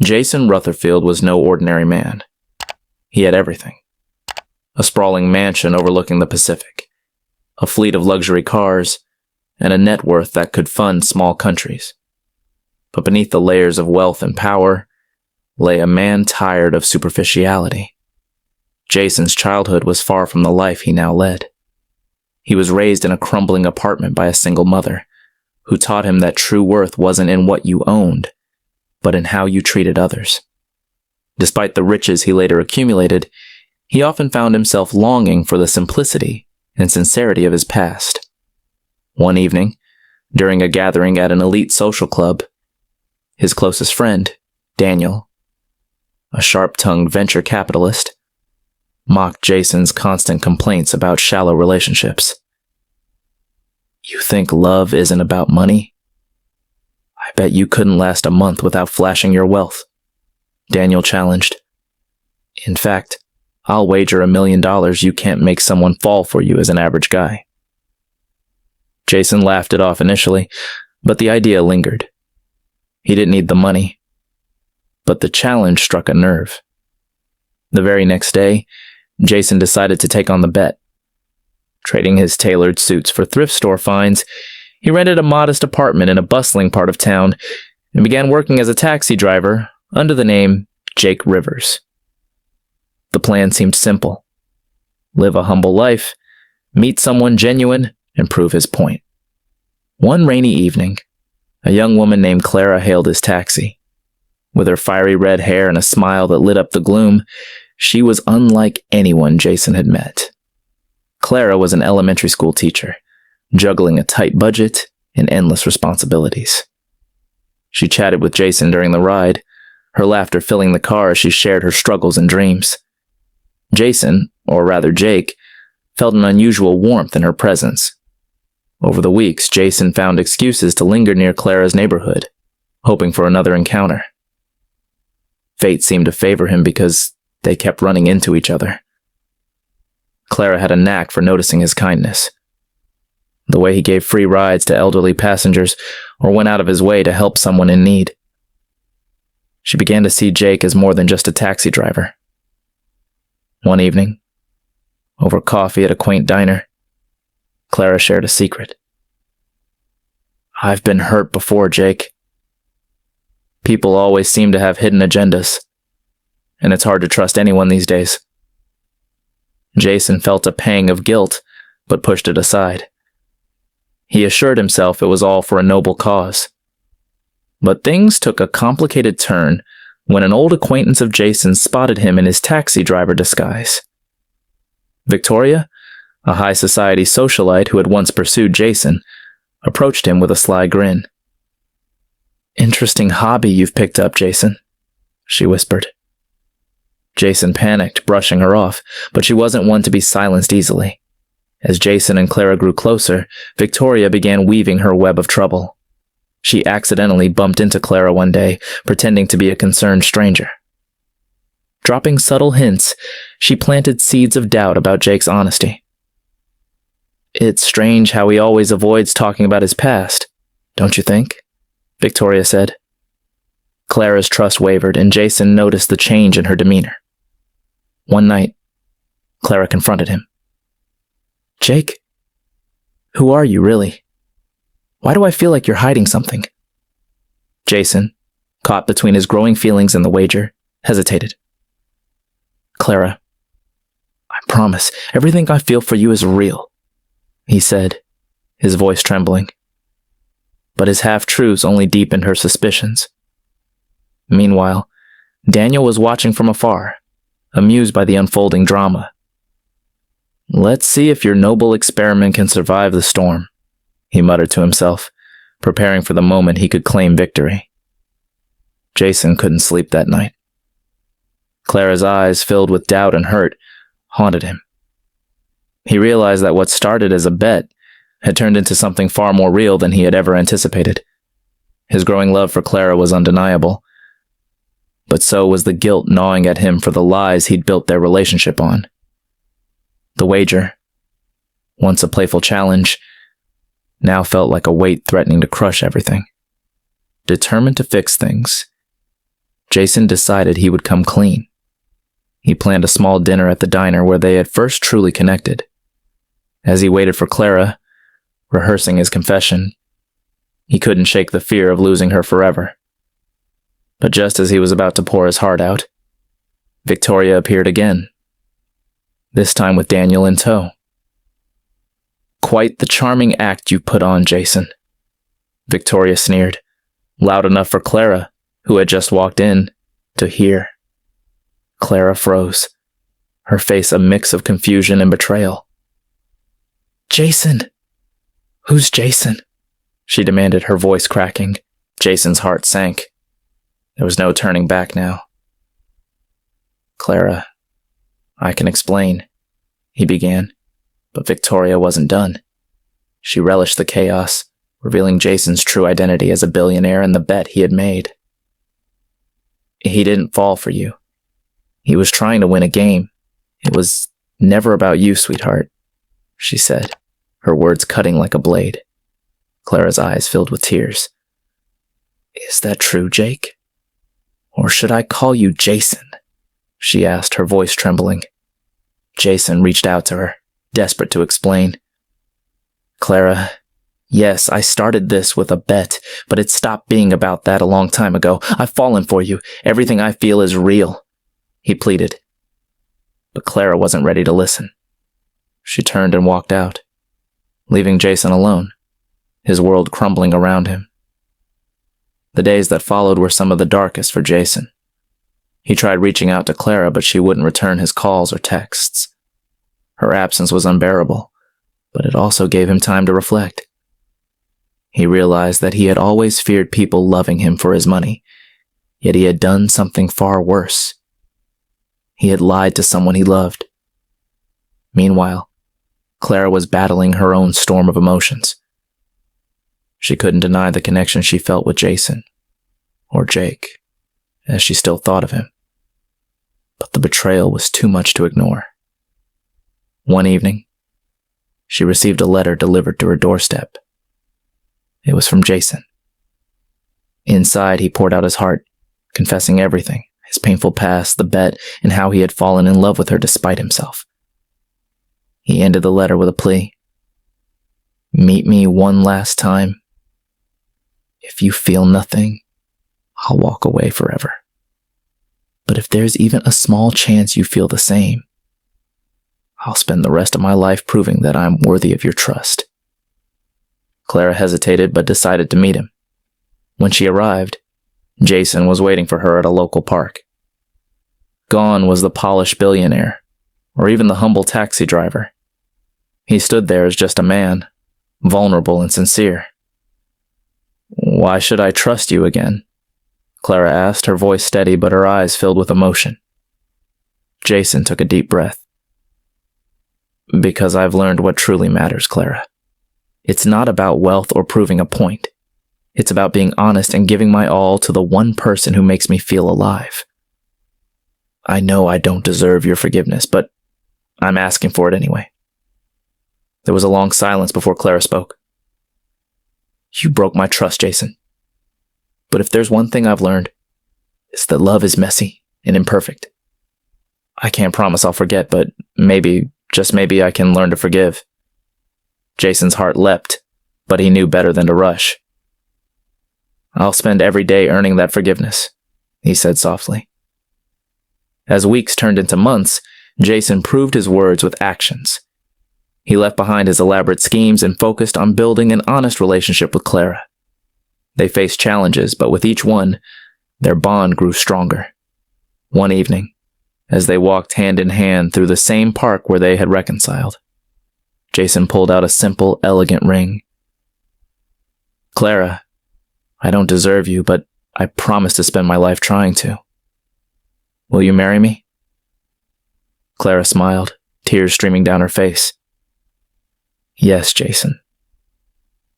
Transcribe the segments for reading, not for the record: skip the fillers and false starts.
Jason Rutherfield was no ordinary man. He had everything. A sprawling mansion overlooking the Pacific, a fleet of luxury cars, and a net worth that could fund small countries. But beneath the layers of wealth and power lay a man tired of superficiality. Jason's childhood was far from the life he now led. He was raised in a crumbling apartment by a single mother, who taught him that true worth wasn't in what you owned, but in how you treated others. Despite the riches he later accumulated, he often found himself longing for the simplicity and sincerity of his past. One evening, during a gathering at an elite social club, his closest friend, Daniel, a sharp-tongued venture capitalist, mocked Jason's constant complaints about shallow relationships. "You think love isn't about money? I bet you couldn't last a month without flashing your wealth," Daniel challenged. "In fact, I'll wager $1 million you can't make someone fall for you as an average guy." Jason laughed it off initially, but the idea lingered. He didn't need the money, but the challenge struck a nerve. The very next day, Jason decided to take on the bet. Trading his tailored suits for thrift store finds, he rented a modest apartment in a bustling part of town and began working as a taxi driver under the name Jake Rivers. The plan seemed simple: live a humble life, meet someone genuine, and prove his point. One rainy evening, a young woman named Clara hailed his taxi. With her fiery red hair and a smile that lit up the gloom, she was unlike anyone Jason had met. Clara was an elementary school teacher, juggling a tight budget and endless responsibilities. She chatted with Jason during the ride, her laughter filling the car as she shared her struggles and dreams. Jason, or rather Jake, felt an unusual warmth in her presence. Over the weeks, Jason found excuses to linger near Clara's neighborhood, hoping for another encounter. Fate seemed to favor him because they kept running into each other. Clara had a knack for noticing his kindness. The way he gave free rides to elderly passengers or went out of his way to help someone in need. She began to see Jake as more than just a taxi driver. One evening, over coffee at a quaint diner, Clara shared a secret. "I've been hurt before, Jake. People always seem to have hidden agendas, and it's hard to trust anyone these days." Jason felt a pang of guilt, but pushed it aside. He assured himself it was all for a noble cause. But things took a complicated turn when an old acquaintance of Jason's spotted him in his taxi driver disguise. Victoria, a high society socialite who had once pursued Jason, approached him with a sly grin. "Interesting hobby you've picked up, Jason," she whispered. Jason panicked, brushing her off, but she wasn't one to be silenced easily. As Jason and Clara grew closer, Victoria began weaving her web of trouble. She accidentally bumped into Clara one day, pretending to be a concerned stranger. Dropping subtle hints, she planted seeds of doubt about Jake's honesty. "It's strange how he always avoids talking about his past, don't you think?" Victoria said. Clara's trust wavered, and Jason noticed the change in her demeanor. One night, Clara confronted him. "Jake, who are you, really? Why do I feel like you're hiding something?" Jason, caught between his growing feelings and the wager, hesitated. "Clara, I promise, everything I feel for you is real," he said, his voice trembling. But his half-truths only deepened her suspicions. Meanwhile, Daniel was watching from afar, amused by the unfolding drama. "Let's see if your noble experiment can survive the storm," he muttered to himself, preparing for the moment he could claim victory. Jason couldn't sleep that night. Clara's eyes, filled with doubt and hurt, haunted him. He realized that what started as a bet had turned into something far more real than he had ever anticipated. His growing love for Clara was undeniable, but so was the guilt gnawing at him for the lies he'd built their relationship on. The wager, once a playful challenge, now felt like a weight threatening to crush everything. Determined to fix things, Jason decided he would come clean. He planned a small dinner at the diner where they had first truly connected. As he waited for Clara, rehearsing his confession, he couldn't shake the fear of losing her forever. But just as he was about to pour his heart out, Victoria appeared again, this time with Daniel in tow. "Quite the charming act you put on, Jason," Victoria sneered, loud enough for Clara, who had just walked in, to hear. Clara froze, her face a mix of confusion and betrayal. "Jason! Who's Jason?" she demanded, her voice cracking. Jason's heart sank. There was no turning back now. "Clara, I can explain," he began, but Victoria wasn't done. She relished the chaos, revealing Jason's true identity as a billionaire and the bet he had made. "He didn't fall for you. He was trying to win a game. It was never about you, sweetheart," she said, her words cutting like a blade. Clara's eyes filled with tears. "Is that true, Jake? Or should I call you Jason?" she asked, her voice trembling. Jason reached out to her, desperate to explain. "Clara, yes, I started this with a bet, but it stopped being about that a long time ago. I've fallen for you. Everything I feel is real," he pleaded. But Clara wasn't ready to listen. She turned and walked out, leaving Jason alone, his world crumbling around him. The days that followed were some of the darkest for Jason. He tried reaching out to Clara, but she wouldn't return his calls or texts. Her absence was unbearable, but it also gave him time to reflect. He realized that he had always feared people loving him for his money, yet he had done something far worse. He had lied to someone he loved. Meanwhile, Clara was battling her own storm of emotions. She couldn't deny the connection she felt with Jason, or Jake, as she still thought of him. But the betrayal was too much to ignore. One evening, she received a letter delivered to her doorstep. It was from Jason. Inside, he poured out his heart, confessing everything, his painful past, the bet, and how he had fallen in love with her despite himself. He ended the letter with a plea. "Meet me one last time. If you feel nothing, I'll walk away forever. But if there's even a small chance you feel the same, I'll spend the rest of my life proving that I'm worthy of your trust." Clara hesitated but decided to meet him. When she arrived, Jason was waiting for her at a local park. Gone was the polished billionaire, or even the humble taxi driver. He stood there as just a man, vulnerable and sincere. "Why should I trust you again?" Clara asked, her voice steady but her eyes filled with emotion. Jason took a deep breath. "Because I've learned what truly matters, Clara. It's not about wealth or proving a point. It's about being honest and giving my all to the one person who makes me feel alive. I know I don't deserve your forgiveness, but I'm asking for it anyway." There was a long silence before Clara spoke. "You broke my trust, Jason. But if there's one thing I've learned, it's that love is messy and imperfect. I can't promise I'll forget, but maybe, just maybe, I can learn to forgive." Jason's heart leapt, but he knew better than to rush. "I'll spend every day earning that forgiveness," he said softly. As weeks turned into months, Jason proved his words with actions. He left behind his elaborate schemes and focused on building an honest relationship with Clara. They faced challenges, but with each one, their bond grew stronger. One evening, as they walked hand in hand through the same park where they had reconciled, Jason pulled out a simple, elegant ring. "Clara, I don't deserve you, but I promise to spend my life trying to. Will you marry me?" Clara smiled, tears streaming down her face. "Yes, Jason.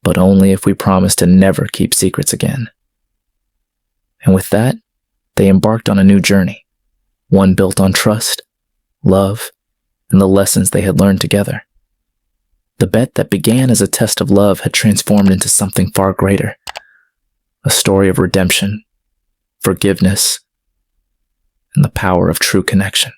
But only if we promise to never keep secrets again." And with that, they embarked on a new journey, one built on trust, love, and the lessons they had learned together. The bet that began as a test of love had transformed into something far greater, a story of redemption, forgiveness, and the power of true connection.